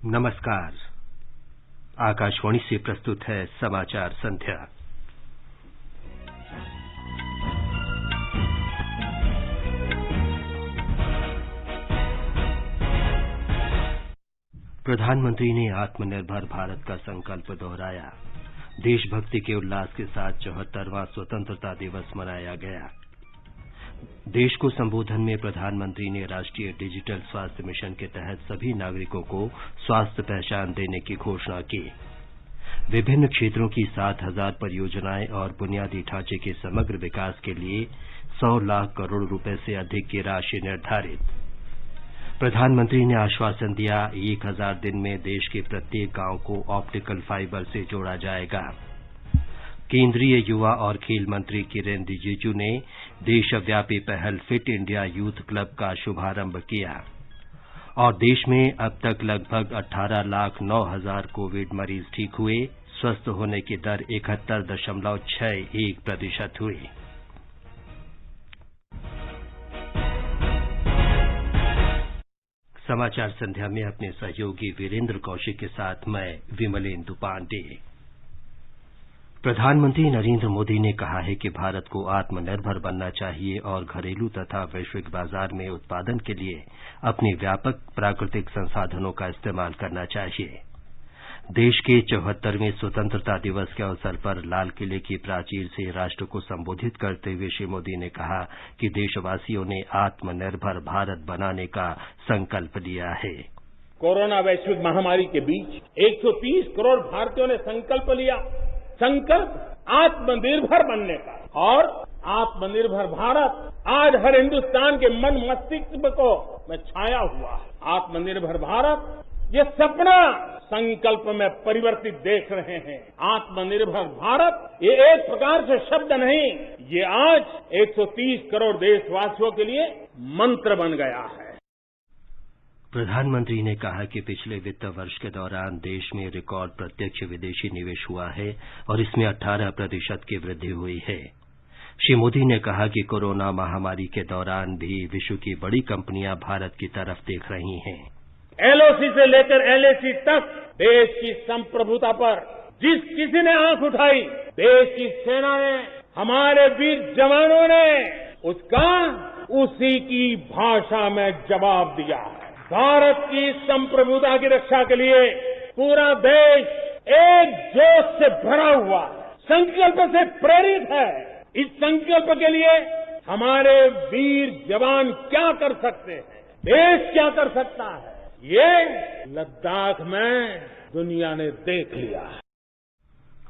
नमस्कार। आकाशवाणी से प्रस्तुत है समाचार संध्या। प्रधानमंत्री ने आत्मनिर्भर भारत का संकल्प दोहराया। देशभक्ति के उल्लास के साथ 74वां स्वतंत्रता दिवस मनाया गया। देश को संबोधन में प्रधानमंत्री ने राष्ट्रीय डिजिटल स्वास्थ्य मिशन के तहत सभी नागरिकों को स्वास्थ्य पहचान देने की घोषणा की। विभिन्न क्षेत्रों की 7,000 परियोजनाएं और बुनियादी ढांचे के समग्र विकास के लिए 100 लाख करोड़ रुपए से अधिक की राशि निर्धारित। प्रधानमंत्री ने आश्वासन दिया, 1000 दिन में देश के प्रत्येक गांव को ऑप्टिकल फाइबर से जोड़ा जाएगा। केंद्रीय युवा और खेल मंत्री किरेन रिजिजू ने देशव्यापी पहल फिट इंडिया यूथ क्लब का शुभारंभ किया। और देश में अब तक लगभग 18,09,000 कोविड मरीज ठीक हुए। स्वस्थ होने की दर 71.61% हुई। समाचार संध्या में अपने सहयोगी वीरेंद्र कौशिक के साथ मैं विमलेंदु पांडे। प्रधानमंत्री नरेंद्र मोदी ने कहा है कि भारत को आत्मनिर्भर बनना चाहिए और घरेलू तथा वैश्विक बाजार में उत्पादन के लिए अपने व्यापक प्राकृतिक संसाधनों का इस्तेमाल करना चाहिए। देश के 74वें स्वतंत्रता दिवस के अवसर पर लाल किले की प्राचीर से राष्ट्र को संबोधित करते हुए श्री मोदी ने कहा कि देशवासियों ने आत्मनिर्भर भारत बनाने का संकल्प लिया है। कोरोना वैश्विक महामारी के बीच 130 करोड़ भारतीयों ने संकल्प लिया। संकल्प आत्मनिर्भर बनने का। और आत्मनिर्भर भारत आज हर हिंदुस्तान के मन मस्तिष्क को में छाया हुआ है। आत्मनिर्भर भारत ये सपना संकल्प में परिवर्तित देख रहे हैं। आत्मनिर्भर भारत ये एक प्रकार से शब्द नहीं, ये आज 130 करोड़ देशवासियों के लिए मंत्र बन गया है। प्रधानमंत्री ने कहा कि पिछले वित्त वर्ष के दौरान देश में रिकॉर्ड प्रत्यक्ष विदेशी निवेश हुआ है और इसमें 18% की वृद्धि हुई है। श्री मोदी ने कहा कि कोरोना महामारी के दौरान भी विश्व की बड़ी कंपनियां भारत की तरफ देख रही हैं। एलओसी से लेकर एलएसी तक देश की संप्रभुता पर जिस किसी ने आंख उठाई, देश की सेना ने, हमारे वीर जवानों ने उसका उसी की भाषा में जवाब दिया है। भारत की संप्रभुता की रक्षा के लिए पूरा देश एक जोश से भरा हुआ संकल्प से प्रेरित है। इस संकल्प के लिए हमारे वीर जवान क्या कर सकते हैं, देश क्या कर सकता है, ये लद्दाख में दुनिया ने देख लिया है।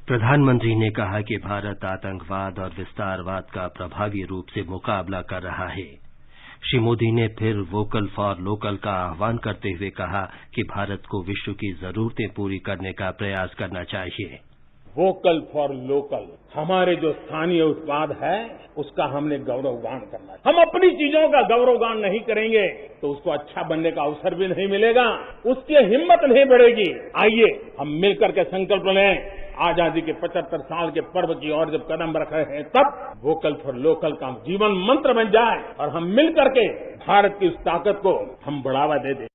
प्रधानमंत्री ने कहा कि भारत आतंकवाद और विस्तारवाद का प्रभावी रूप से मुकाबला कर रहा है। श्री मोदी ने फिर वोकल फॉर लोकल का आह्वान करते हुए कहा कि भारत को विश्व की जरूरतें पूरी करने का प्रयास करना चाहिए। वोकल फॉर लोकल, हमारे जो स्थानीय उत्पाद है उसका हमने गौरवगान करना है। हम अपनी चीजों का गौरवगान नहीं करेंगे तो उसको अच्छा बनने का अवसर भी नहीं मिलेगा, उसकी हिम्मत नहीं बढ़ेगी। आइए हम मिलकर के संकल्प लें। आजादी के 75 साल के पर्व की ओर जब कदम रख रहे हैं, तब वोकल फॉर लोकल का जीवन मंत्र बन जाए और हम मिलकर के भारत की उस ताकत को हम बढ़ावा दे दें।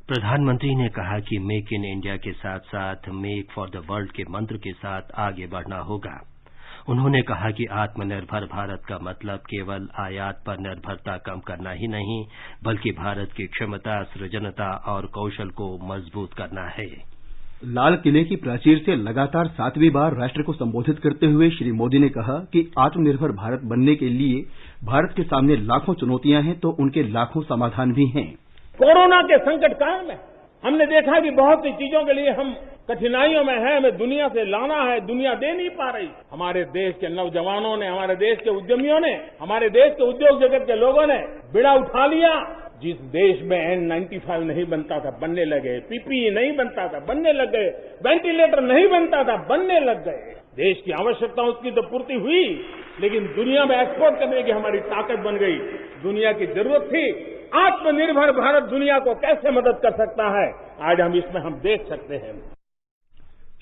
प्रधानमंत्री ने कहा कि मेक इन इंडिया के साथ साथ मेक फॉर द वर्ल्ड के मंत्र के साथ आगे बढ़ना होगा। उन्होंने कहा कि आत्मनिर्भर भारत का मतलब केवल आयात पर निर्भरता कम करना ही नहीं, बल्कि भारत की क्षमता, सृजनता और कौशल को मजबूत करना है। लाल किले की प्राचीर से लगातार 7वीं बार राष्ट्र को संबोधित करते हुए श्री मोदी ने कहा कि आत्मनिर्भर भारत बनने के लिए भारत के सामने लाखों चुनौतियां हैं तो उनके लाखों समाधान भी हैं। कोरोना के संकट काल में हमने देखा कि बहुत सी चीजों के लिए हम कठिनाइयों में हैं, हमें दुनिया से लाना है, दुनिया दे नहीं पा रही। हमारे देश के नौजवानों ने, हमारे देश के उद्यमियों ने, हमारे देश के उद्योग जगत के लोगों ने बिड़ा उठा लिया। जिस देश में N95 नहीं बनता था बनने लगे, पीपीई नहीं बनता था बनने लग गए, वेंटिलेटर नहीं बनता था बनने लग गए। देश की आवश्यकता उसकी तो पूर्ति हुई, लेकिन दुनिया में एक्सपोर्ट करने की हमारी ताकत बन गई। दुनिया की जरूरत थी आत्मनिर्भर भारत दुनिया को कैसे मदद कर सकता है, आज हम इसमें हम देख सकते हैं।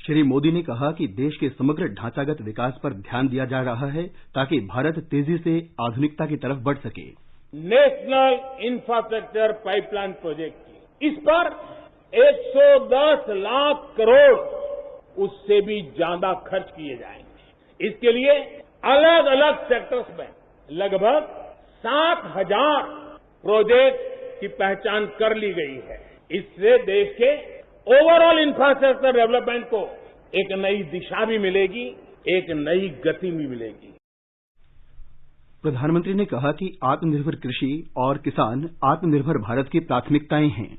श्री मोदी ने कहा कि देश के समग्र ढांचागत विकास पर ध्यान दिया जा रहा है ताकि भारत तेजी से आधुनिकता की तरफ बढ़ सके। नेशनल इंफ्रास्ट्रक्चर पाइपलाइन प्रोजेक्ट की इस पर 110 लाख करोड़ उससे भी ज्यादा खर्च किए जाएंगे। इसके लिए अलग अलग सेक्टर्स में लगभग 7,000 प्रोजेक्ट की पहचान कर ली गई है। इससे देश के ओवरऑल इंफ्रास्ट्रक्चर डेवलपमेंट को एक नई दिशा भी मिलेगी, एक नई गति भी मिलेगी। प्रधानमंत्री ने कहा कि आत्मनिर्भर कृषि और किसान आत्मनिर्भर भारत की प्राथमिकताएं हैं।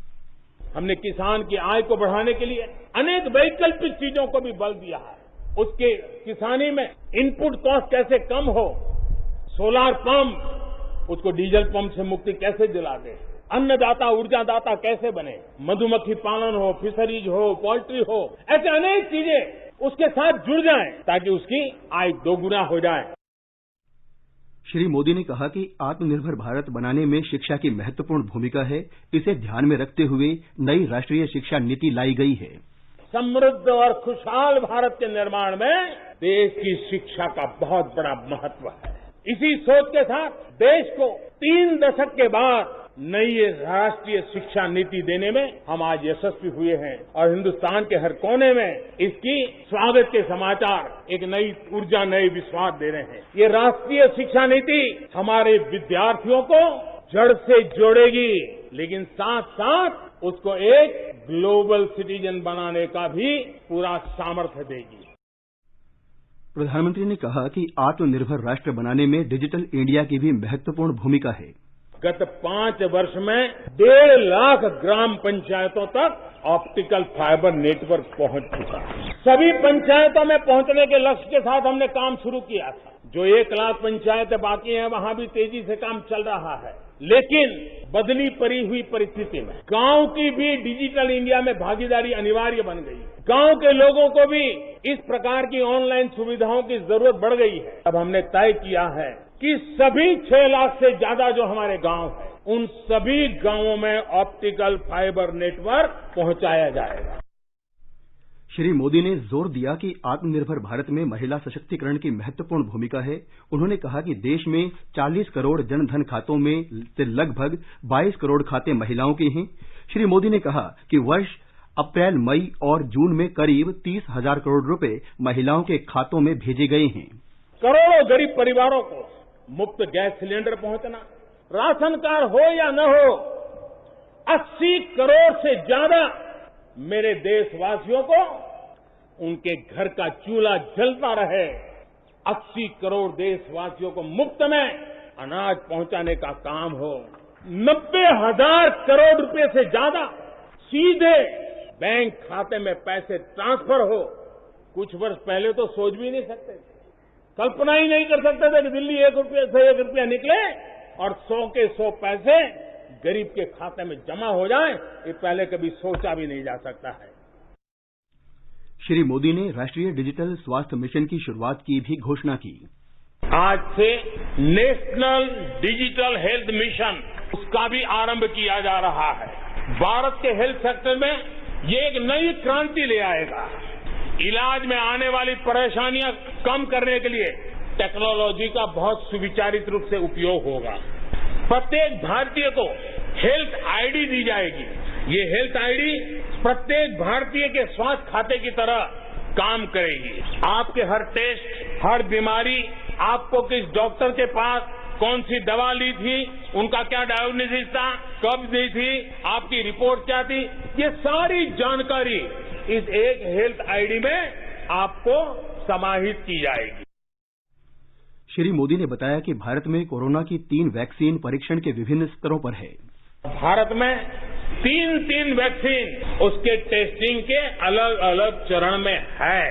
हमने किसान की आय को बढ़ाने के लिए अनेक वैकल्पिक चीजों को भी बल दिया है। उसके किसानी में इनपुट कॉस्ट कैसे कम हो, सोलार पंप, उसको डीजल पंप से मुक्ति कैसे दिला दे, अन्नदाता ऊर्जादाता कैसे बने, मधुमक्खी पालन हो, फिशरीज हो, पोल्ट्री हो, ऐसे अनेक चीजें उसके साथ जुड़ जाएं ताकि उसकी आय दोगुना हो जाए। श्री मोदी ने कहा कि आत्मनिर्भर भारत बनाने में शिक्षा की महत्वपूर्ण भूमिका है। इसे ध्यान में रखते हुए नई राष्ट्रीय शिक्षा नीति लाई गई है। समृद्ध और खुशहाल भारत के निर्माण में देश की शिक्षा का बहुत बड़ा महत्व है। इसी सोच के साथ देश को 3 दशक के बाद नई राष्ट्रीय शिक्षा नीति देने में हम आज यशस्वी हुए हैं और हिंदुस्तान के हर कोने में इसकी स्वागत के समाचार, एक नई ऊर्जा, नए विश्वास दे रहे हैं। ये राष्ट्रीय शिक्षा नीति हमारे विद्यार्थियों को जड़ से जोड़ेगी, लेकिन साथ साथ उसको एक ग्लोबल सिटीजन बनाने का भी पूरा सामर्थ्य देगी। प्रधानमंत्री ने कहा कि आत्मनिर्भर राष्ट्र बनाने में डिजिटल इंडिया की भी महत्वपूर्ण भूमिका है। गत 5 वर्ष में 1.5 लाख ग्राम पंचायतों तक ऑप्टिकल फाइबर नेटवर्क पहुंच चुका है। सभी पंचायतों में पहुंचने के लक्ष्य के साथ हमने काम शुरू किया था। जो 1 लाख पंचायतें बाकी हैं, वहां भी तेजी से काम चल रहा है। लेकिन बदली पड़ी हुई परिस्थिति में गांव की भी डिजिटल इंडिया में भागीदारी अनिवार्य बन गई। गांव के लोगों को भी इस प्रकार की ऑनलाइन सुविधाओं की जरूरत बढ़ गई है। अब हमने तय किया है कि सभी 6 लाख से ज्यादा जो हमारे गांव हैं, उन सभी गांवों में ऑप्टिकल फाइबर नेटवर्क पहुंचाया जाएगा। श्री मोदी ने जोर दिया कि आत्मनिर्भर भारत में महिला सशक्तिकरण की महत्वपूर्ण भूमिका है। उन्होंने कहा कि देश में 40 करोड़ जनधन खातों में से लगभग 22 करोड़ खाते महिलाओं के हैं। श्री मोदी ने कहा कि वर्ष अप्रैल, मई और जून में करीब 30,000 करोड़ रुपए महिलाओं के खातों में भेजे गए हैं। करोड़ों गरीब परिवारों को मुफ्त गैस सिलेंडर पहुंचना, राशन कार्ड हो या न हो, 80 करोड़ से ज्यादा मेरे देशवासियों को उनके घर का चूल्हा जलता रहे, 80 करोड़ देशवासियों को मुफ्त में अनाज पहुंचाने का काम हो, 90,000 करोड़ रुपए से ज्यादा सीधे बैंक खाते में पैसे ट्रांसफर हो। कुछ वर्ष पहले तो सोच भी नहीं सकते थे, कल्पना ही नहीं कर सकते थे कि दिल्ली 1 रुपये से 1 रुपया निकले और 100 के 100 पैसे गरीब के खाते में जमा हो जाए। ये पहले कभी सोचा भी नहीं जा सकता है। श्री मोदी ने राष्ट्रीय डिजिटल स्वास्थ्य मिशन की शुरुआत की भी घोषणा की। आज से नेशनल डिजिटल हेल्थ मिशन, उसका भी आरंभ किया जा रहा है। भारत के हेल्थ सेक्टर में ये एक नई क्रांति ले आएगा। इलाज में आने वाली परेशानियां कम करने के लिए टेक्नोलॉजी का बहुत सुविचारित रूप से उपयोग होगा। प्रत्येक भारतीय को हेल्थ आईडी दी जाएगी। ये हेल्थ आईडी प्रत्येक भारतीय के स्वास्थ्य खाते की तरह काम करेगी। आपके हर टेस्ट, हर बीमारी, आपको किस डॉक्टर के पास कौन सी दवा ली थी, उनका क्या डायग्नोसिस था, कब दी थी, आपकी रिपोर्ट क्या थी, ये सारी जानकारी इस एक हेल्थ आईडी में आपको समाहित की जाएगी। श्री मोदी ने बताया कि भारत में कोरोना की 3 वैक्सीन परीक्षण के विभिन्न स्तरों पर है। भारत में 3 वैक्सीन उसके टेस्टिंग के अलग अलग चरण में है।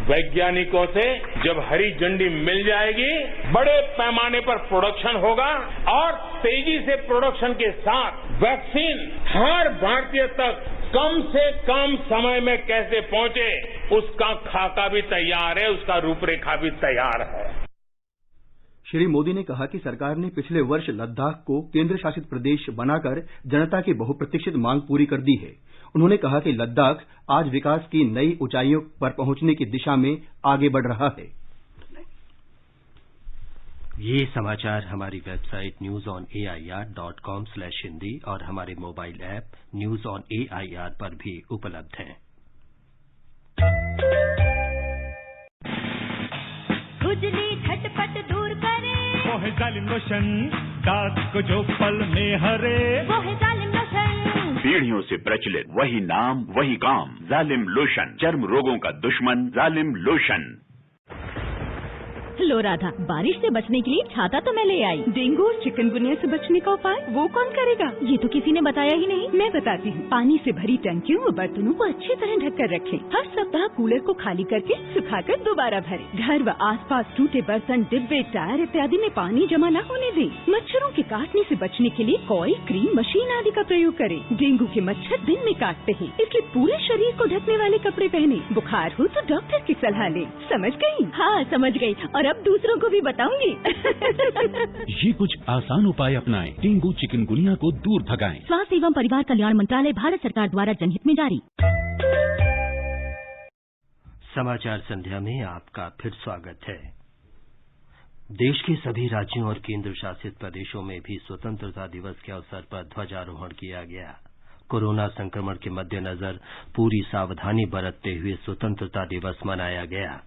वैज्ञानिकों से जब हरी झंडी मिल जाएगी, बड़े पैमाने पर प्रोडक्शन होगा और तेजी से प्रोडक्शन के साथ वैक्सीन हर भारतीय तक कम से कम समय में कैसे पहुंचे, उसका खाका भी तैयार है, उसका रूपरेखा भी तैयार है। श्री मोदी ने कहा कि सरकार ने पिछले वर्ष लद्दाख को केंद्र शासित प्रदेश बनाकर जनता की बहुप्रतीक्षित मांग पूरी कर दी है। उन्होंने कहा कि लद्दाख आज विकास की नई ऊंचाइयों पर पहुंचने की दिशा में आगे बढ़ रहा है। ये समाचार हमारी वेबसाइट newsonair.com/hindi और हमारे mobile app news on AIR पर भी उपलब्ध हैं। खुजली झटपट दूर करे, वो है जालिम लोशन, दाग को जो पल में हरे, वो है जालिम लोशन। पीढ़ियों से प्रचलित वही नाम वही काम, जालिम लोशन, चर्म रोगों का दुश्मन जालिम लोशन। लो राधा, बारिश से बचने के लिए छाता तो मैं ले आई। डेंगू और चिकनगुनिया से बचने का उपाय वो कौन करेगा? ये तो किसी ने बताया ही नहीं। मैं बताती हूँ। पानी से भरी टंकियों व बर्तनों को अच्छी तरह ढक कर रखें। हर सप्ताह कूलर को खाली करके सुखाकर दोबारा भरें। घर व आसपास टूटे बर्तन, डिब्बे, टायर इत्यादि में पानी जमा न होने दें। मच्छरों के काटने से बचने के लिए कॉइल, क्रीम, मशीन आदि का प्रयोग करें। डेंगू के मच्छर दिन में काटते हैं, इसलिए पूरे शरीर को ढकने वाले कपड़े पहने। बुखार हो तो डॉक्टर की सलाह लें। समझ गयी? हाँ, समझ गई, और अब दूसरों को भी बताऊंगी। ये कुछ आसान उपाय अपनाएं, डेंगू चिकनगुनिया को दूर भगाएं। स्वास्थ्य एवं परिवार कल्याण मंत्रालय, भारत सरकार द्वारा जनहित में जारी। समाचार संध्या में आपका फिर स्वागत है। देश के सभी राज्यों और केंद्र शासित प्रदेशों में भी स्वतंत्रता दिवस के अवसर पर ध्वजारोहण किया गया। कोरोना संक्रमण के मद्देनजर पूरी सावधानी बरतते हुए स्वतंत्रता दिवस मनाया गया।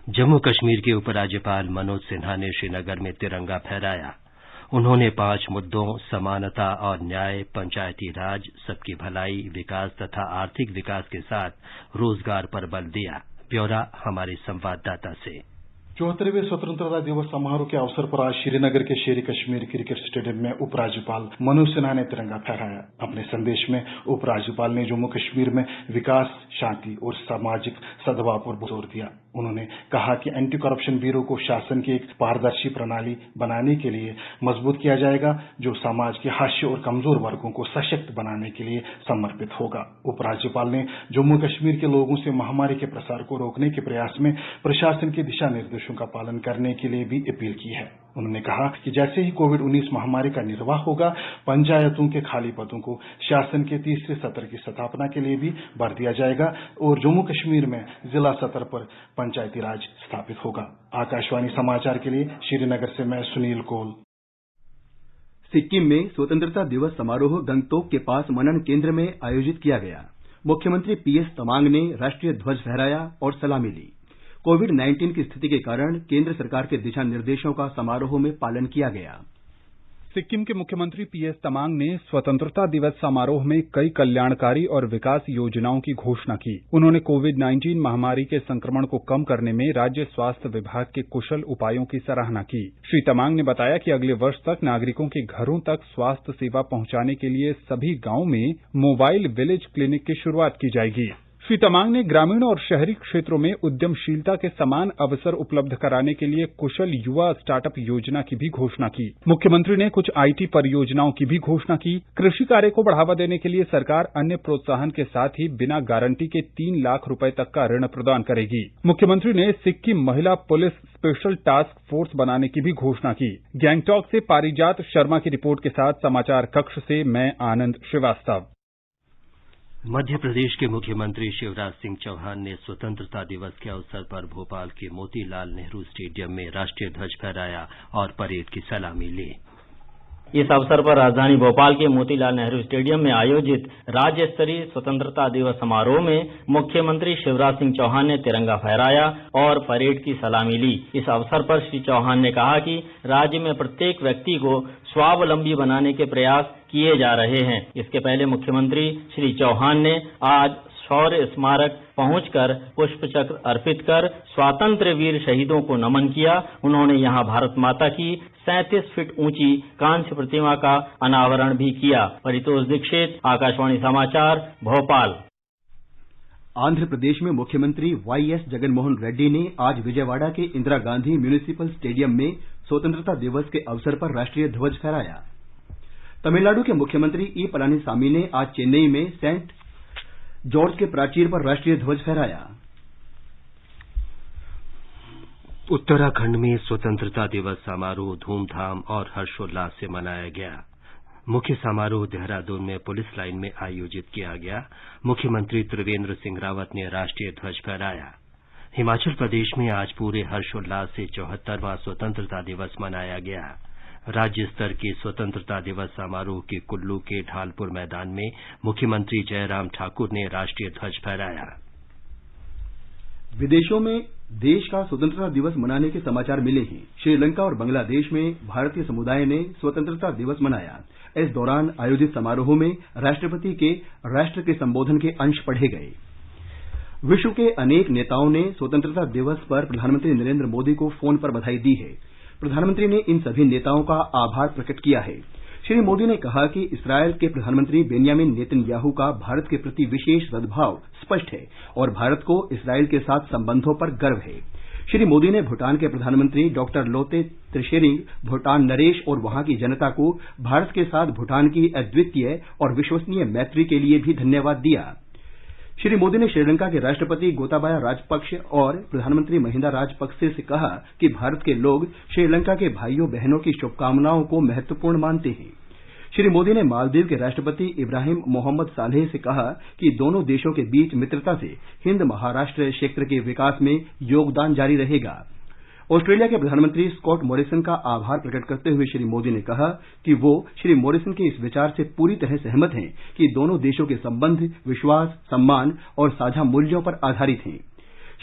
जम्मू कश्मीर के उपराज्यपाल मनोज सिन्हा ने श्रीनगर में तिरंगा फहराया। उन्होंने 5 मुद्दों समानता और न्याय, पंचायती राज, सबकी भलाई, विकास तथा आर्थिक विकास के साथ रोजगार पर बल दिया। ब्यौरा हमारे संवाददाता से। 74वें स्वतंत्रता दिवस समारोह के अवसर पर आज श्रीनगर के शेर कश्मीर क्रिकेट स्टेडियम में उपराज्यपाल मनोज सिन्हा ने तिरंगा फहराया। अपने संदेश में उपराज्यपाल ने जम्मू कश्मीर में विकास, शांति और सामाजिक सद्भाव पर जोर दिया। उन्होंने कहा कि एंटी करप्शन ब्यूरो को शासन की एक पारदर्शी प्रणाली बनाने के लिए मजबूत किया जाएगा, जो समाज के हाशिए और कमजोर वर्गों को सशक्त बनाने के लिए समर्पित होगा। उपराज्यपाल ने जम्मू कश्मीर के लोगों से महामारी के प्रसार को रोकने के प्रयास में प्रशासन के दिशा निर्देशों का पालन करने के लिए भी अपील की है। उन्होंने कहा कि जैसे ही कोविड-19 महामारी का निर्वाह होगा, पंचायतों के खाली पदों को शासन के तीसरे सत्र की स्थापना के लिए भी भर दिया जाएगा और जम्मू कश्मीर में जिला स्तर पर पंचायती राज स्थापित होगा। आकाशवाणी समाचार के लिए श्रीनगर से मैं सुनील कौल। सिक्किम में स्वतंत्रता दिवस समारोह गंगटोक के पास मनन केंद्र में आयोजित किया गया। मुख्यमंत्री PS तमांग ने राष्ट्रीय ध्वज फहराया और सलामी ली। कोविड-19 की स्थिति के कारण केंद्र सरकार के दिशा निर्देशों का समारोह में पालन किया गया। सिक्किम के मुख्यमंत्री PS तमांग ने स्वतंत्रता दिवस समारोह में कई कल्याणकारी और विकास योजनाओं की घोषणा की। उन्होंने कोविड-19 महामारी के संक्रमण को कम करने में राज्य स्वास्थ्य विभाग के कुशल उपायों की सराहना की। श्री तमांग ने बताया कि अगले वर्ष तक नागरिकों के घरों तक स्वास्थ्य सेवा पहुंचाने के लिए सभी गांवों में मोबाइल विलेज क्लिनिक की शुरुआत की जाएगी। श्री तमांग ने ग्रामीण और शहरी क्षेत्रों में उद्यमशीलता के समान अवसर उपलब्ध कराने के लिए कुशल युवा स्टार्टअप योजना की भी घोषणा की। मुख्यमंत्री ने कुछ IT परियोजनाओं की भी घोषणा की। कृषि कार्य को बढ़ावा देने के लिए सरकार अन्य प्रोत्साहन के साथ ही बिना गारंटी के 3 लाख रुपए तक का ऋण प्रदान करेगी। मुख्यमंत्री ने सिक्किम महिला पुलिस स्पेशल टास्क फोर्स बनाने की भी घोषणा की। गैंगटॉक से पारिजात शर्मा की रिपोर्ट के साथ समाचार कक्ष से मैं आनंद श्रीवास्तव। मध्य प्रदेश के मुख्यमंत्री शिवराज सिंह चौहान ने स्वतंत्रता दिवस के अवसर पर भोपाल के मोतीलाल नेहरू स्टेडियम में राष्ट्रीय ध्वज फहराया और परेड की सलामी ली। इस अवसर पर राजधानी भोपाल के मोतीलाल नेहरू स्टेडियम में आयोजित राज्य स्तरीय स्वतंत्रता दिवस समारोह में मुख्यमंत्री शिवराज सिंह चौहान ने तिरंगा फहराया और परेड की सलामी ली। इस अवसर पर श्री चौहान ने कहा कि राज्य में प्रत्येक व्यक्ति को स्वावलंबी बनाने के प्रयास किए जा रहे हैं। इसके पहले मुख्यमंत्री श्री चौहान ने आज शौर्य स्मारक पहुंचकर पुष्पचक्र अर्पित कर स्वातंत्र्य वीर शहीदों को नमन किया। उन्होंने यहां भारत माता की 37 फीट ऊंची कांस्य प्रतिमा का अनावरण भी किया। परितोष दीक्षित, आकाशवाणी समाचार, भोपाल। आंध्र प्रदेश में मुख्यमंत्री YS जगनमोहन रेड्डी ने आज विजयवाड़ा के इंदिरा गांधी म्यूनिसिपल स्टेडियम में स्वतंत्रता दिवस के अवसर पर राष्ट्रीय ध्वज फहराया। तमिलनाडु के मुख्यमंत्री E पलानीसामी ने आज चेन्नई में सेंट जॉर्ज के प्राचीर पर राष्ट्रीय ध्वज फहराया। उत्तराखंड में स्वतंत्रता दिवस समारोह धूमधाम और हर्षोल्लास से मनाया गया। मुख्य समारोह देहरादून में पुलिस लाइन में आयोजित किया गया। मुख्यमंत्री त्रिवेंद्र सिंह रावत ने राष्ट्रीय ध्वज फहराया। हिमाचल प्रदेश में आज पूरे हर्षोल्लास से 74वां स्वतंत्रता दिवस मनाया गया। राज्य स्तर के स्वतंत्रता दिवस समारोह के कुल्लू के ढालपुर मैदान में मुख्यमंत्री जयराम ठाकुर ने राष्ट्रीय ध्वज फहराया। विदेशों में देश का स्वतंत्रता दिवस मनाने के समाचार मिले हैं। श्रीलंका और बांग्लादेश में भारतीय समुदाय ने स्वतंत्रता दिवस मनाया। इस दौरान आयोजित समारोह में राष्ट्रपति के राष्ट्र के संबोधन के अंश पढ़े गए। विश्व के अनेक नेताओं ने स्वतंत्रता दिवस पर प्रधानमंत्री नरेंद्र मोदी को फोन पर बधाई दी है। प्रधानमंत्री ने इन सभी नेताओं का आभार प्रकट किया है। श्री मोदी ने कहा कि इस्राएल के प्रधानमंत्री बेन्यामिन नेतन्याहू का भारत के प्रति विशेष सद्भाव स्पष्ट है और भारत को इस्राएल के साथ संबंधों पर गर्व है। श्री मोदी ने भूटान के प्रधानमंत्री डॉक्टर लोते त्शेरिंग भूटान नरेश और वहां की जनता को भारत के साथ भूटान की अद्वितीय और विश्वसनीय मैत्री के लिए भी धन्यवाद दिया। श्री मोदी ने श्रीलंका के राष्ट्रपति गोताबाया राजपक्ष और प्रधानमंत्री महिंदा राजपक्से से कहा कि भारत के लोग श्रीलंका के भाइयों बहनों की शुभकामनाओं को महत्वपूर्ण मानते हैं। श्री मोदी ने मालदीव के राष्ट्रपति इब्राहिम मोहम्मद सालेह से कहा कि दोनों देशों के बीच मित्रता से हिंद महाराष्ट्र क्षेत्र के विकास में योगदान जारी रहेगा। ऑस्ट्रेलिया के प्रधानमंत्री स्कॉट मॉरिसन का आभार प्रकट करते हुए श्री मोदी ने कहा कि वो श्री मॉरिसन के इस विचार से पूरी तरह सहमत हैं कि दोनों देशों के संबंध विश्वास, सम्मान और साझा मूल्यों पर आधारित हैं।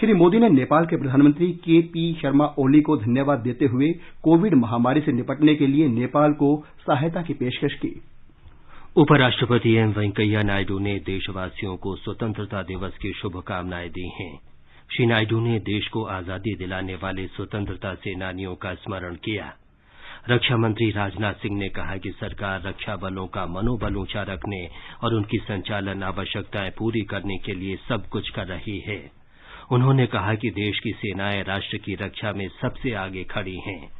श्री मोदी ने नेपाल के प्रधानमंत्री के.पी. शर्मा ओली को धन्यवाद देते हुए कोविड महामारी से निपटने के लिए नेपाल को सहायता की पेशकश की। उपराष्ट्रपति एम वेंकैया नायडू ने देशवासियों को स्वतंत्रता दिवस की शुभकामनाएं दी हैं। श्री नायडू ने देश को आजादी दिलाने वाले स्वतंत्रता सेनानियों का स्मरण किया। रक्षा मंत्री राजनाथ सिंह ने कहा कि सरकार रक्षा बलों का मनोबल ऊंचा रखने और उनकी संचालन आवश्यकताएं पूरी करने के लिए सब कुछ कर रही है। उन्होंने कहा कि देश की सेनाएं राष्ट्र की रक्षा में सबसे आगे खड़ी हैं।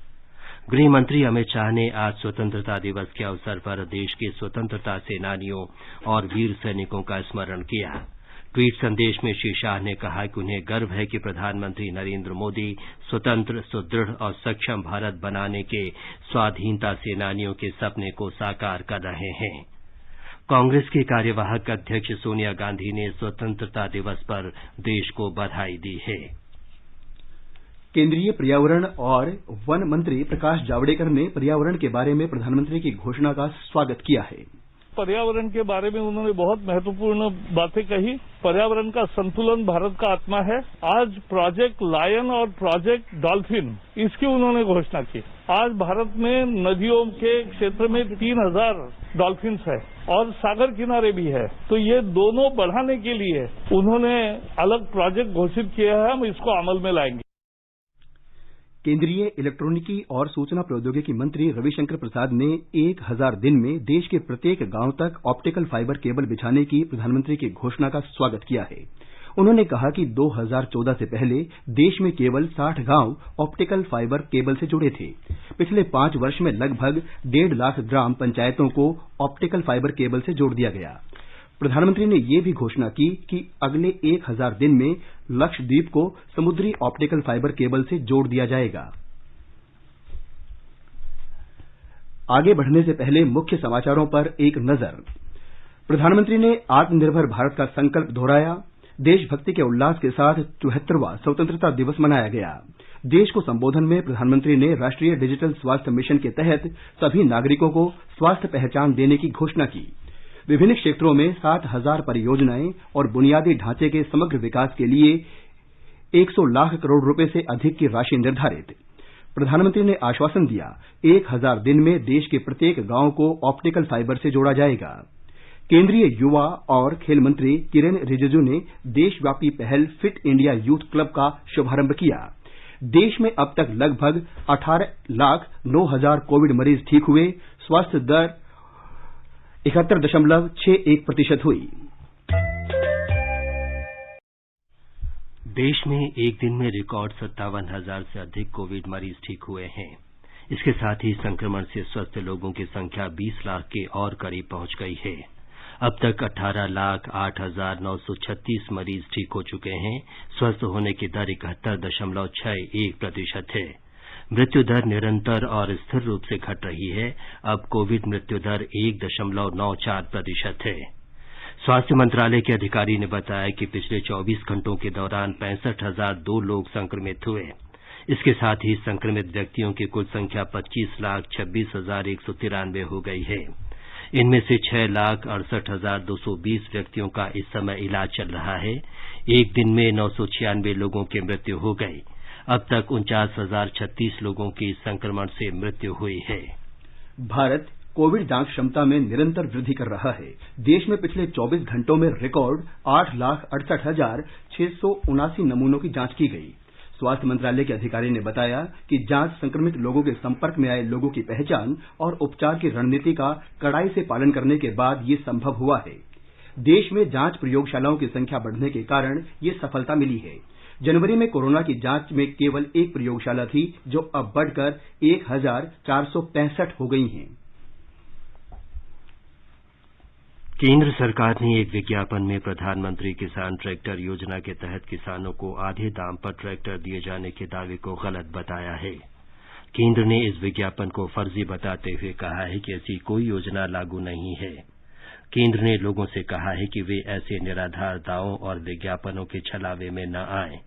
गृह मंत्री अमित शाह ने आज स्वतंत्रता दिवस के अवसर पर देश के स्वतंत्रता सेनानियों और वीर सैनिकों का स्मरण किया। ट्वीट संदेश में श्री शाह ने कहा कि उन्हें गर्व है कि प्रधानमंत्री नरेंद्र मोदी स्वतंत्र, सुदृढ़ और सक्षम भारत बनाने के स्वाधीनता सेनानियों के सपने को साकार कर रहे हैं। कांग्रेस की कार्यवाहक अध्यक्ष सोनिया गांधी ने स्वतंत्रता दिवस पर देश को बधाई दी है। केंद्रीय पर्यावरण और वन मंत्री प्रकाश जावड़ेकर ने पर्यावरण के बारे में प्रधानमंत्री की घोषणा का स्वागत किया है। पर्यावरण के बारे में उन्होंने बहुत महत्वपूर्ण बातें कही। पर्यावरण का संतुलन भारत का आत्मा है। आज प्रोजेक्ट लायन और प्रोजेक्ट डॉल्फिन इसकी उन्होंने घोषणा की। आज भारत में नदियों के क्षेत्र में 3000 डॉल्फिन्स है और सागर किनारे भी है। तो ये दोनों बढ़ाने के लिए उन्होंने अलग प्रोजेक्ट घोषित किया है। हम इसको अमल में लाएंगे। केंद्रीय इलेक्ट्रॉनिकी और सूचना प्रौद्योगिकी मंत्री रविशंकर प्रसाद ने 1000 दिन में देश के प्रत्येक गांव तक ऑप्टिकल फाइबर केबल बिछाने की प्रधानमंत्री की घोषणा का स्वागत किया है। उन्होंने कहा कि 2014 से पहले देश में केवल 60 गांव ऑप्टिकल फाइबर केबल से जुड़े थे। पिछले 5 वर्ष में लगभग 1.5 लाख ग्राम पंचायतों को ऑप्टिकल फाइबर केबल से जोड़ दिया गया। प्रधानमंत्री ने ये भी घोषणा की कि अगले 1000 दिन में लक्षद्वीप को समुद्री ऑप्टिकल फाइबर केबल से जोड़ दिया जाएगा। आगे बढ़ने से पहले मुख्य समाचारों पर एक नजर। प्रधानमंत्री ने आत्मनिर्भर भारत का संकल्प दोहराया। देशभक्ति के उल्लास के साथ 74वां स्वतंत्रता दिवस मनाया गया। देश को संबोधन में प्रधानमंत्री ने राष्ट्रीय डिजिटल स्वास्थ्य मिशन के तहत सभी नागरिकों को स्वास्थ्य पहचान देने की घोषणा की। विभिन्न क्षेत्रों में 60,000 परियोजनाएं और बुनियादी ढांचे के समग्र विकास के लिए 100 लाख करोड़ रुपए से अधिक की राशि निर्धारित। प्रधानमंत्री ने आश्वासन दिया 1000 दिन में देश के प्रत्येक गांव को ऑप्टिकल फाइबर से जोड़ा जाएगा। केंद्रीय युवा और खेल मंत्री किरेन रिजिजू ने देशव्यापी पहल फिट इंडिया यूथ क्लब का शुभारंभ किया। देश में अब तक लगभग 18,09,000 कोविड मरीज ठीक हुए। स्वास्थ्य दर 71.61% हुई। देश में एक दिन में रिकॉर्ड 57,000 से अधिक कोविड मरीज ठीक हुए हैं। इसके साथ ही संक्रमण से स्वस्थ लोगों की संख्या 20 लाख के और करीब पहुंच गई है। अब तक 18,08,936 मरीज ठीक हो चुके हैं। स्वस्थ होने की दर 71.61% है। मृत्यु दर निरंतर और स्थिर रूप से घट रही है। अब कोविड मृत्यु दर 1.94% है। स्वास्थ्य मंत्रालय के अधिकारी ने बताया कि पिछले 24 घंटों के दौरान 65,002 लोग संक्रमित हुए। इसके साथ ही संक्रमित व्यक्तियों की कुल संख्या 25,26,193 हो गई है। इनमें से 6,68,220 व्यक्तियों का इस समय इलाज चल रहा है। एक दिन में 996 लोगों की मृत्यु हो गई। अब तक 49,036 लोगों की संक्रमण से मृत्यु हुई है। भारत कोविड जांच क्षमता में निरंतर वृद्धि कर रहा है। देश में पिछले 24 घंटों में रिकॉर्ड 8,68,679 नमूनों की जांच की गई। स्वास्थ्य मंत्रालय के अधिकारी ने बताया कि जांच संक्रमित लोगों के संपर्क में आए लोगों की पहचान और उपचार की रणनीति का कड़ाई से पालन करने के बाद ये संभव हुआ है। देश में जांच प्रयोगशालाओं की संख्या बढ़ने के कारण ये सफलता मिली है। जनवरी में कोरोना की जांच में केवल एक प्रयोगशाला थी, जो अब बढ़कर 1,465 हो गई हैं। केंद्र सरकार ने एक विज्ञापन में प्रधानमंत्री किसान ट्रैक्टर योजना के तहत किसानों को आधे दाम पर ट्रैक्टर दिए जाने के दावे को गलत बताया है। केंद्र ने इस विज्ञापन को फर्जी बताते हुए कहा है कि ऐसी कोई योजना लागू नहीं है। केंद्र ने लोगों से कहा है कि वे ऐसे निराधार दावों और विज्ञापनों के छलावे में न आएं।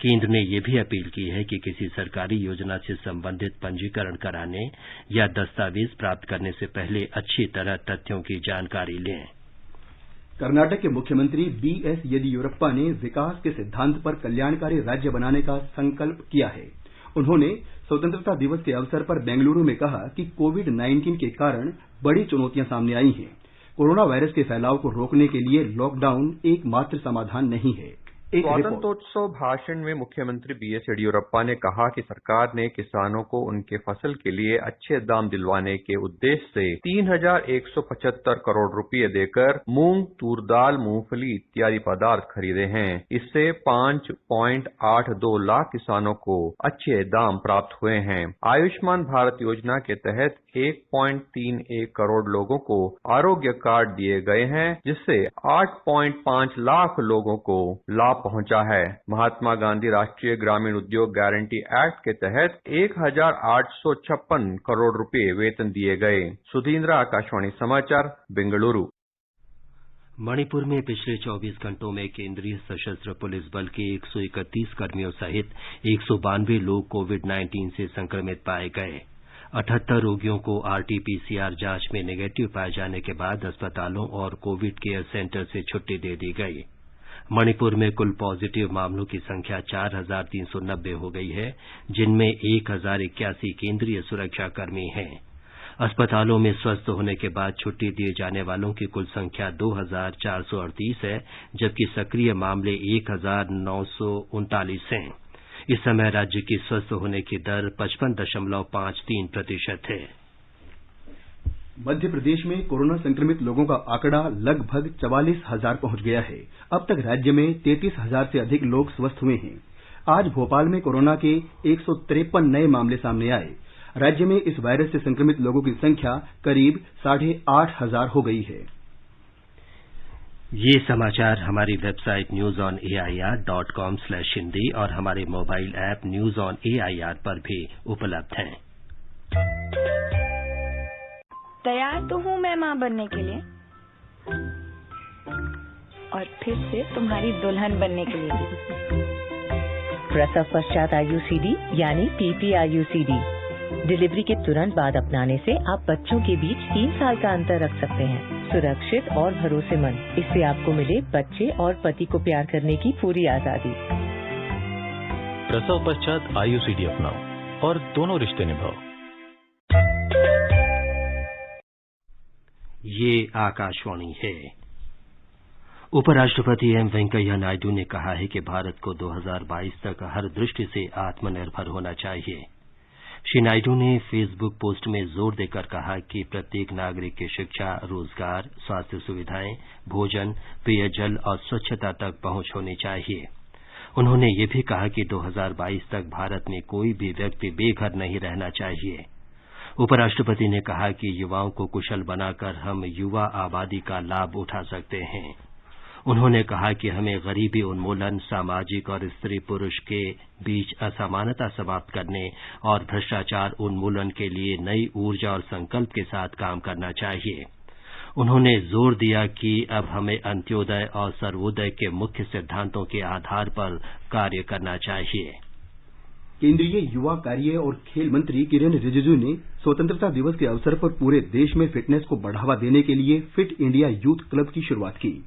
केंद्र ने यह भी अपील की है कि किसी सरकारी योजना से संबंधित पंजीकरण कराने या दस्तावेज प्राप्त करने से पहले अच्छी तरह तथ्यों की जानकारी लें। कर्नाटक के मुख्यमंत्री बीएस येदियुरप्पा ने विकास के सिद्धांत पर कल्याणकारी राज्य बनाने का संकल्प किया है। उन्होंने स्वतंत्रता दिवस के अवसर पर बेंगलुरु में कहा कि कोविड-19 के कारण बड़ी चुनौतियां सामने आई हैं। कोरोना वायरस के फैलाव को रोकने के लिए लॉकडाउन एकमात्र समाधान नहीं है। स्वातंत्रोत्सव भाषण में मुख्यमंत्री बीएस येडियुरप्पा ने कहा कि सरकार ने किसानों को उनके फसल के लिए अच्छे दाम दिलवाने के उद्देश्य से 3,175 करोड़ रुपए देकर मूंग, तूर दाल, मूंगफली इत्यादि पदार्थ खरीदे हैं। इससे 5.82 लाख किसानों को अच्छे दाम प्राप्त हुए हैं। आयुष्मान भारत योजना के तहत 1.31 करोड़ लोगों को आरोग्य कार्ड दिए गए हैं, जिससे 8.5 लाख लोगों को लाभ पहुंचा है। महात्मा गांधी राष्ट्रीय ग्रामीण उद्योग गारंटी एक्ट के तहत 1,856 करोड़ रुपए वेतन दिए गए। सुधींद्र, आकाशवाणी समाचार, बेंगलुरु। मणिपुर में पिछले 24 घंटों में केंद्रीय सशस्त्र पुलिस बल के 131 कर्मियों सहित 192 लोग कोविड-19 से संक्रमित पाए गए। 78 रोगियों को आरटी-पीसीआर जांच में नेगेटिव पाए जाने के बाद अस्पतालों और कोविड केयर सेंटर से छुट्टी दे दी गई। मणिपुर में कुल पॉजिटिव मामलों की संख्या 4,390 हो गई है, जिनमें 1,081 केंद्रीय सुरक्षाकर्मी हैं। अस्पतालों में स्वस्थ होने के बाद छुट्टी दिए जाने वालों की कुल संख्या 2,438 है, जबकि सक्रिय मामले 1,939 हैं। इस समय राज्य की स्वस्थ होने की दर 55.53% है। मध्य प्रदेश में कोरोना संक्रमित लोगों का आंकड़ा लगभग 44,000 पहुंच गया है। अब तक राज्य में 33,000 से अधिक लोग स्वस्थ हुए हैं। आज भोपाल में कोरोना के 153 नए मामले सामने आए। राज्य में इस वायरस से संक्रमित लोगों की संख्या करीब 8,500 हो गई है। ये समाचार हमारी वेबसाइट newsonair.com/hindi और हमारे mobile app news on AIR पर भी उपलब्ध हैं। तैयार तो हूँ मैं माँ बनने के लिए, और फिर से तुम्हारी दुल्हन बनने के लिए। प्रसव पश्चात IUCD यानी PP-IUCD डिलीवरी के तुरंत बाद अपनाने से आप बच्चों के बीच 3 साल का अंतर रख सकते हैं। सुरक्षित और भरोसेमंद। इससे आपको मिले बच्चे और पति को प्यार करने की पूरी आजादी। प्रसव पश्चात IUCD अपनाओ और दोनों रिश्ते निभाओ। ये आकाशवाणी है। उपराष्ट्रपति एम वेंकैया नायडू ने कहा है कि भारत को 2022 तक हर दृष्टि से आत्मनिर्भर होना चाहिए। श्री नायडू ने फेसबुक पोस्ट में जोर देकर कहा कि प्रत्येक नागरिक की शिक्षा, रोजगार, स्वास्थ्य सुविधाएं, भोजन, पेयजल और स्वच्छता तक पहुंच होनी चाहिए। उन्होंने ये भी कहा कि 2022 तक भारत में कोई भी व्यक्ति बेघर नहीं रहना चाहिए। उपराष्ट्रपति ने कहा कि युवाओं को कुशल बनाकर हम युवा आबादी का लाभ उठा सकते हैं। उन्होंने कहा कि हमें गरीबी उन्मूलन, सामाजिक और स्त्री पुरुष के बीच असमानता समाप्त करने और भ्रष्टाचार उन्मूलन के लिए नई ऊर्जा और संकल्प के साथ काम करना चाहिए। उन्होंने जोर दिया कि अब हमें अंत्योदय और सर्वोदय के मुख्य सिद्धांतों के आधार पर कार्य करना चाहिए। केंद्रीय युवा कार्य और खेल मंत्री किरेन रिजिजू ने स्वतंत्रता दिवस के अवसर पर पूरे देश में फिटनेस को बढ़ावा देने के लिए फिट इंडिया यूथ क्लब की शुरुआत की।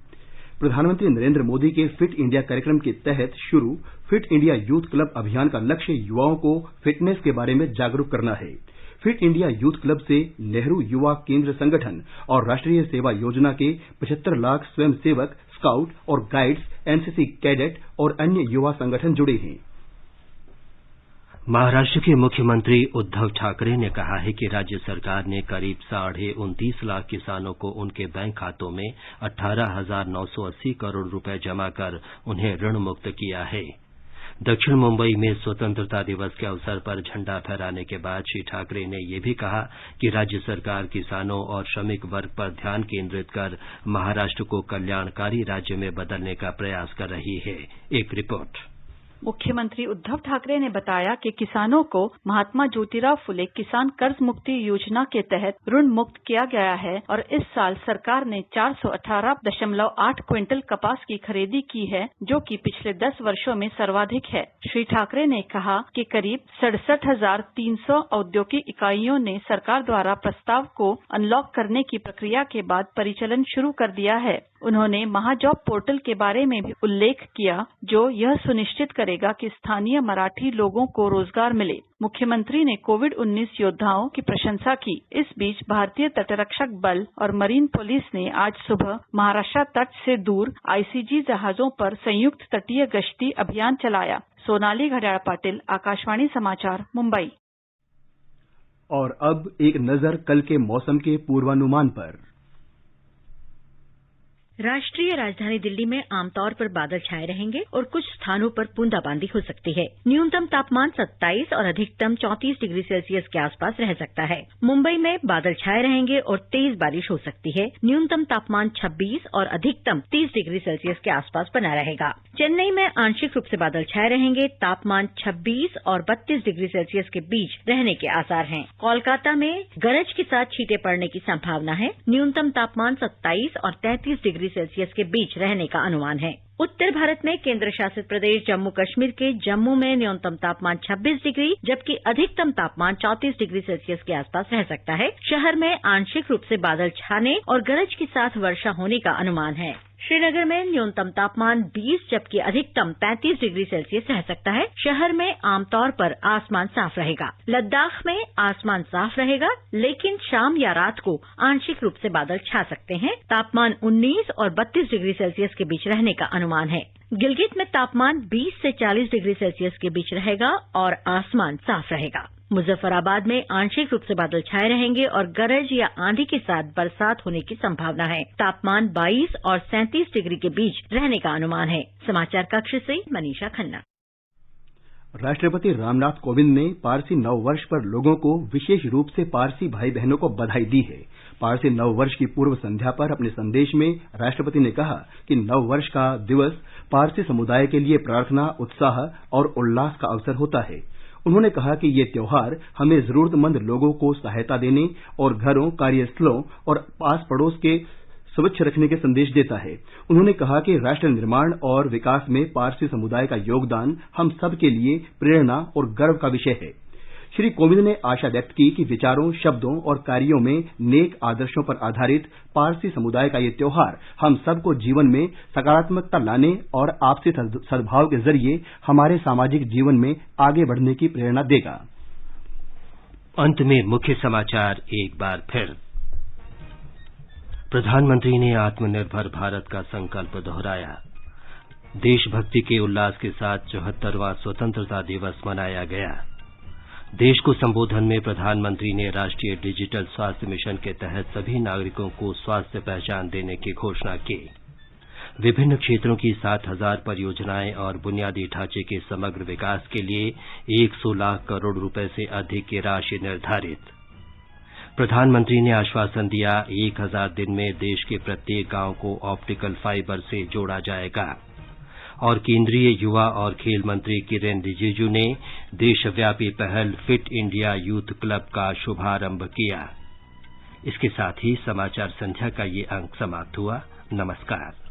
प्रधानमंत्री नरेंद्र मोदी के फिट इंडिया कार्यक्रम के तहत शुरू फिट इंडिया यूथ क्लब अभियान का लक्ष्य युवाओं को फिटनेस के बारे में जागरूक करना है। फिट इंडिया यूथ क्लब से नेहरू युवा केंद्र संगठन और राष्ट्रीय सेवा योजना के 75 लाख स्वयंसेवक, स्काउट और गाइड्स, एनसीसी कैडेट और अन्य युवा संगठन जुड़े हैं। महाराष्ट्र के मुख्यमंत्री उद्धव ठाकरे ने कहा है कि राज्य सरकार ने करीब 29.5 लाख किसानों को उनके बैंक खातों में 18,980 करोड़ रुपए जमा कर उन्हें ऋण मुक्त किया है। दक्षिण मुंबई में स्वतंत्रता दिवस के अवसर पर झंडा फहराने के बाद श्री ठाकरे ने यह भी कहा कि राज्य सरकार किसानों और श्रमिक वर्ग पर ध्यान केंद्रित कर महाराष्ट्र को कल्याणकारी राज्य में बदलने का प्रयास कर रही है। एक रिपोर्ट। मुख्यमंत्री उद्धव ठाकरे ने बताया कि किसानों को महात्मा ज्योतिराव फुले किसान कर्ज मुक्ति योजना के तहत ऋण मुक्त किया गया है और इस साल सरकार ने 418.8 क्विंटल कपास की खरीदी की है, जो कि पिछले 10 वर्षों में सर्वाधिक है। श्री ठाकरे ने कहा कि करीब 67,300 औद्योगिक इकाइयों ने सरकार द्वारा प्रस्ताव को अनलॉक करने की प्रक्रिया के बाद परिचालन शुरू कर दिया है। उन्होंने महाजॉब पोर्टल के बारे में भी उल्लेख किया, जो यह सुनिश्चित करेगा कि स्थानीय मराठी लोगों को रोजगार मिले। मुख्यमंत्री ने कोविड-19 योद्धाओं की प्रशंसा की। इस बीच भारतीय तटरक्षक बल और मरीन पुलिस ने आज सुबह महाराष्ट्र तट से दूर आईसीजी जहाजों पर संयुक्त तटीय गश्ती अभियान चलाया। सोनाली घड़ियाल पाटिल, आकाशवाणी समाचार, मुंबई। और अब एक नजर कल के मौसम के पूर्वानुमान पर। राष्ट्रीय राजधानी दिल्ली में आमतौर पर बादल छाए रहेंगे और कुछ स्थानों पर बूंदाबांदी हो सकती है। न्यूनतम तापमान 27 और अधिकतम 34 डिग्री सेल्सियस के आसपास रह सकता है। मुंबई में बादल छाए रहेंगे और तेज बारिश हो सकती है। न्यूनतम तापमान 26 और अधिकतम 30 डिग्री सेल्सियस के आसपास बना रहेगा। चेन्नई में आंशिक रूप से बादल छाए रहेंगे। तापमान 26 और 32 डिग्री सेल्सियस के बीच रहने के आसार हैं। कोलकाता में गरज के साथ छींटे पड़ने की संभावना है। न्यूनतम तापमान 27 और 33 डिग्री सेल्सियस के बीच रहने का अनुमान है। उत्तर भारत में केंद्र शासित प्रदेश जम्मू कश्मीर के जम्मू में न्यूनतम तापमान 26 डिग्री जबकि अधिकतम तापमान 34 डिग्री सेल्सियस के आसपास रह सकता है। शहर में आंशिक रूप से बादल छाने और गरज के साथ वर्षा होने का अनुमान है। श्रीनगर में न्यूनतम तापमान 20 जबकि अधिकतम 35 डिग्री सेल्सियस रह सकता है। शहर में आमतौर पर आसमान साफ रहेगा। लद्दाख में आसमान साफ रहेगा, लेकिन शाम या रात को आंशिक रूप से बादल छा सकते हैं। तापमान 19 और 32 डिग्री सेल्सियस के बीच रहने का अनुमान है। गिलगित में तापमान 20 से 40 डिग्री सेल्सियस के बीच रहेगा और आसमान साफ रहेगा। मुजफ्फराबाद में आंशिक रूप से बादल छाए रहेंगे और गरज या आंधी के साथ बरसात होने की संभावना है। तापमान 22 और 37 डिग्री के बीच रहने का अनुमान है। समाचार कक्ष से मनीषा खन्ना। राष्ट्रपति रामनाथ कोविंद ने पारसी नव वर्ष पर लोगों को विशेष रूप से पारसी भाई बहनों को बधाई दी है। पारसी नव वर्ष की पूर्व संध्या पर अपने संदेश में राष्ट्रपति ने कहा कि नव वर्ष का दिवस पारसी समुदाय के लिए प्रार्थना, उत्साह और उल्लास का अवसर होता है। उन्होंने कहा कि ये त्योहार हमें जरूरतमंद लोगों को सहायता देने और घरों, कार्यस्थलों और पास पड़ोस के स्वच्छ रखने के संदेश देता है। उन्होंने कहा कि राष्ट्र निर्माण और विकास में पारसी समुदाय का योगदान हम सब के लिए प्रेरणा और गर्व का विषय है। श्री कोविंद ने आशा व्यक्त की कि विचारों, शब्दों और कार्यों में नेक आदर्शों पर आधारित पारसी समुदाय का ये त्योहार हम सबको जीवन में सकारात्मकता लाने और आपसी सद्भाव के जरिए हमारे सामाजिक जीवन में आगे बढ़ने की प्रेरणा देगा। अंत में मुख्य समाचार एक बार फिर। प्रधानमंत्री ने आत्मनिर्भर भारत का संकल्प दोहराया। देशभक्ति के उल्लास के साथ 74वां स्वतंत्रता दिवस मनाया गया। देश को संबोधन में प्रधानमंत्री ने राष्ट्रीय डिजिटल स्वास्थ्य मिशन के तहत सभी नागरिकों को स्वास्थ्य पहचान देने की घोषणा की। विभिन्न क्षेत्रों की 7,000 परियोजनाएं और बुनियादी ढांचे के समग्र विकास के लिए 100 लाख करोड़ रुपए से अधिक की राशि निर्धारित। प्रधानमंत्री ने आश्वासन दिया 1000 दिन में देश के प्रत्येक गांव को ऑप्टिकल फाइबर से जोड़ा जाएगा। और केंद्रीय युवा और खेल मंत्री किरेन रिजिजू ने देशव्यापी पहल फिट इंडिया यूथ क्लब का शुभारंभ किया। इसके साथ ही समाचार संध्या का ये अंक समाप्त हुआ। नमस्कार।